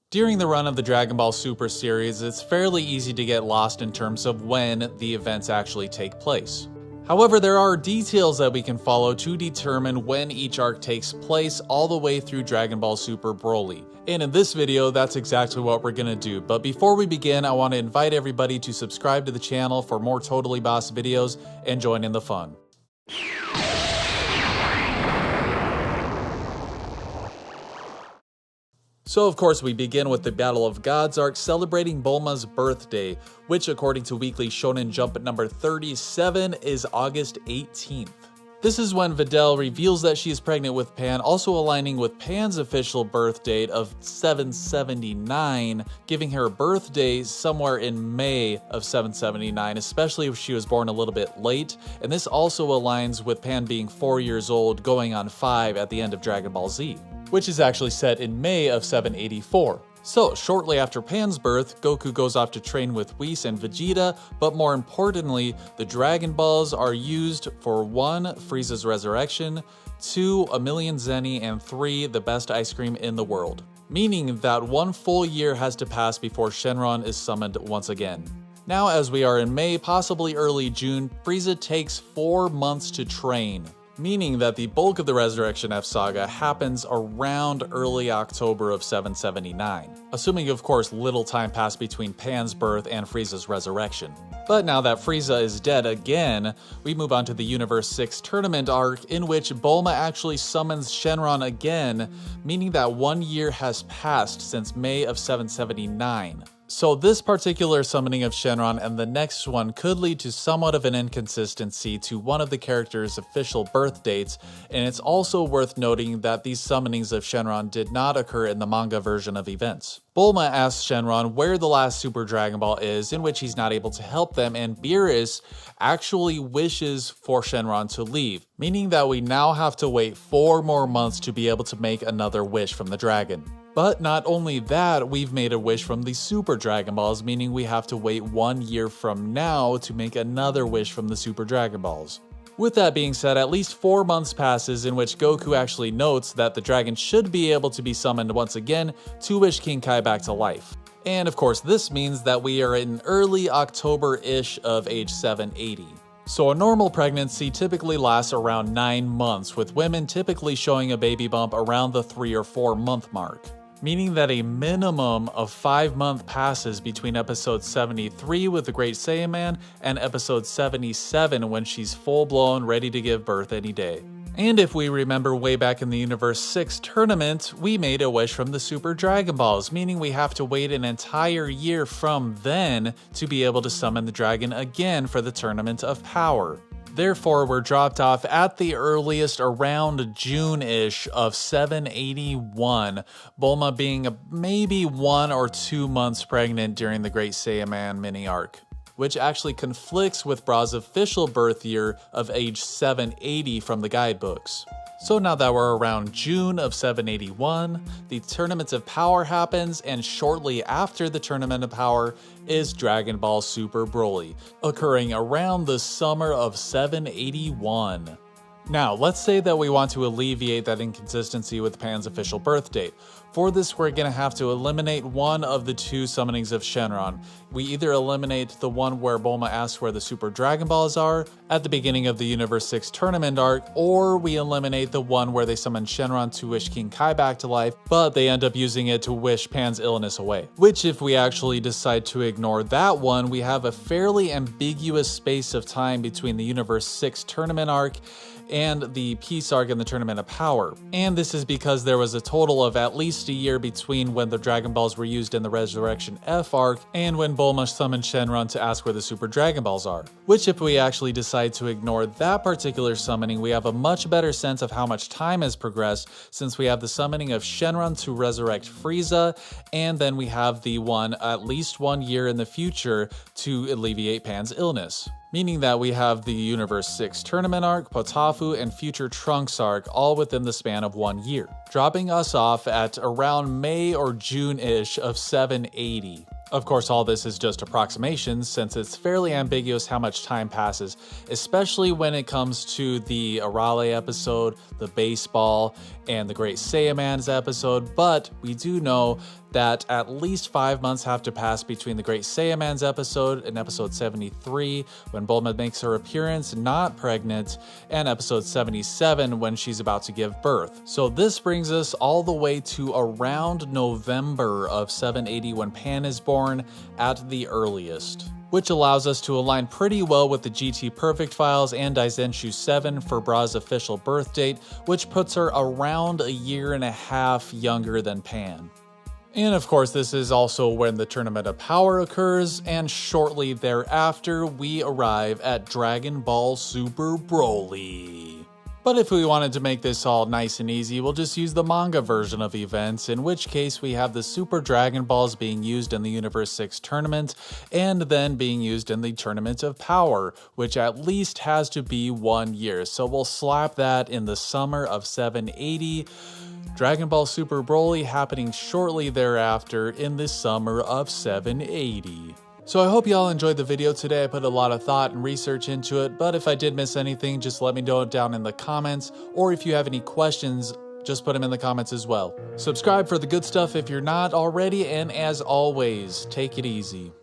During the run of the Dragon Ball Super series, it's fairly easy to get lost in terms of when the events actually take place. However, there are details that we can follow to determine when each arc takes place all the way through Dragon Ball Super Broly. And in this video, that's exactly what we're gonna do. But before we begin, I want to invite everybody to subscribe to the channel for more Totally Boss videos and join in the fun. So of course we begin with the Battle of Gods arc celebrating Bulma's birthday, which according to Weekly Shonen Jump at number 37 is August 18th. This is when Videl reveals that she is pregnant with Pan, also aligning with Pan's official birth date of 779, giving her birthday somewhere in May of 779, especially if she was born a little bit late, and this also aligns with Pan being 4 years old going on 5 at the end of Dragon Ball Z, which is actually set in May of 784. So, shortly after Pan's birth, Goku goes off to train with Whis and Vegeta, but more importantly, the Dragon Balls are used for 1. Frieza's resurrection, 2. A million Zenny, and 3. The best ice cream in the world. Meaning that 1 full year has to pass before Shenron is summoned once again. Now, as we are in May, possibly early June, Frieza takes 4 months to train, meaning that the bulk of the Resurrection F saga happens around early October of 779, assuming of course little time passed between Pan's birth and Frieza's resurrection. But now that Frieza is dead again, we move on to the Universe 6 tournament arc, in which Bulma actually summons Shenron again, meaning that 1 year has passed since May of 779. So this particular summoning of Shenron and the next one could lead to somewhat of an inconsistency to one of the characters' official birth dates, and it's also worth noting that these summonings of Shenron did not occur in the manga version of events. Bulma asks Shenron where the last Super Dragon Ball is, in which he's not able to help them, and Beerus actually wishes for Shenron to leave, meaning that we now have to wait 4 more months to be able to make another wish from the dragon. But not only that, we've made a wish from the Super Dragon Balls, meaning we have to wait 1 year from now to make another wish from the Super Dragon Balls. With that being said, at least 4 months passes in which Goku actually notes that the dragon should be able to be summoned once again to wish King Kai back to life. And of course, this means that we are in early October-ish of age 780. So a normal pregnancy typically lasts around 9 months, with women typically showing a baby bump around the 3 or 4 month mark, meaning that a minimum of 5 months passes between episode 73 with the Great Saiyaman and episode 77 when she's full-blown ready to give birth any day. And if we remember way back in the Universe 6 tournament, we made a wish from the Super Dragon Balls, meaning we have to wait an entire year from then to be able to summon the dragon again for the Tournament of Power. Therefore, we're dropped off at the earliest around June-ish of 781, Bulma being maybe 1 or 2 months pregnant during the Great Saiyaman mini-arc, which actually conflicts with Bra's official birth year of age 780 from the guidebooks. So now that we're around June of 781, the Tournament of Power happens, and shortly after the Tournament of Power is Dragon Ball Super Broly, occurring around the summer of 781. Now, let's say that we want to alleviate that inconsistency with Pan's official birth date. For this, we're going to have to eliminate one of the 2 summonings of Shenron. We either eliminate the one where Bulma asks where the Super Dragon Balls are at the beginning of the Universe 6 tournament arc, or we eliminate the one where they summon Shenron to wish King Kai back to life, but they end up using it to wish Pan's illness away. Which, if we actually decide to ignore that one, we have a fairly ambiguous space of time between the Universe 6 tournament arc and the Peace arc and the Tournament of Power. And this is because there was a total of at least a year between when the Dragon Balls were used in the Resurrection F arc and when Bulma summoned Shenron to ask where the Super Dragon Balls are. Which, if we actually decide to ignore that particular summoning, we have a much better sense of how much time has progressed, since we have the summoning of Shenron to resurrect Frieza, and then we have the one at least 1 year in the future to alleviate Pan's illness. Meaning that we have the Universe 6 tournament arc, Potafu, and future Trunks arc all within the span of 1 year, dropping us off at around May or June-ish of 780. Of course, all this is just approximations, since it's fairly ambiguous how much time passes, especially when it comes to the Arale episode, the baseball, and the Great Saiyamans episode, but we do know that at least 5 months have to pass between the Great Saiyaman's episode in episode 73, when Bulma makes her appearance not pregnant, and episode 77, when she's about to give birth. So this brings us all the way to around November of 780, when Pan is born at the earliest, which allows us to align pretty well with the GT Perfect files and Daizenshu 7 for Bra's official birth date, which puts her around a year and a half younger than Pan. And of course, this is also when the Tournament of Power occurs, and shortly thereafter, we arrive at Dragon Ball Super Broly. But if we wanted to make this all nice and easy, we'll just use the manga version of events, in which case we have the Super Dragon Balls being used in the Universe 6 tournament, and then being used in the Tournament of Power, which at least has to be 1 year. So we'll slap that in the summer of 780. Dragon Ball Super Broly happening shortly thereafter in the summer of 780. So I hope y'all enjoyed the video today. I put a lot of thought and research into it, but if I did miss anything, just let me know down in the comments, or if you have any questions, just put them in the comments as well. Subscribe for the good stuff if you're not already, and as always, take it easy.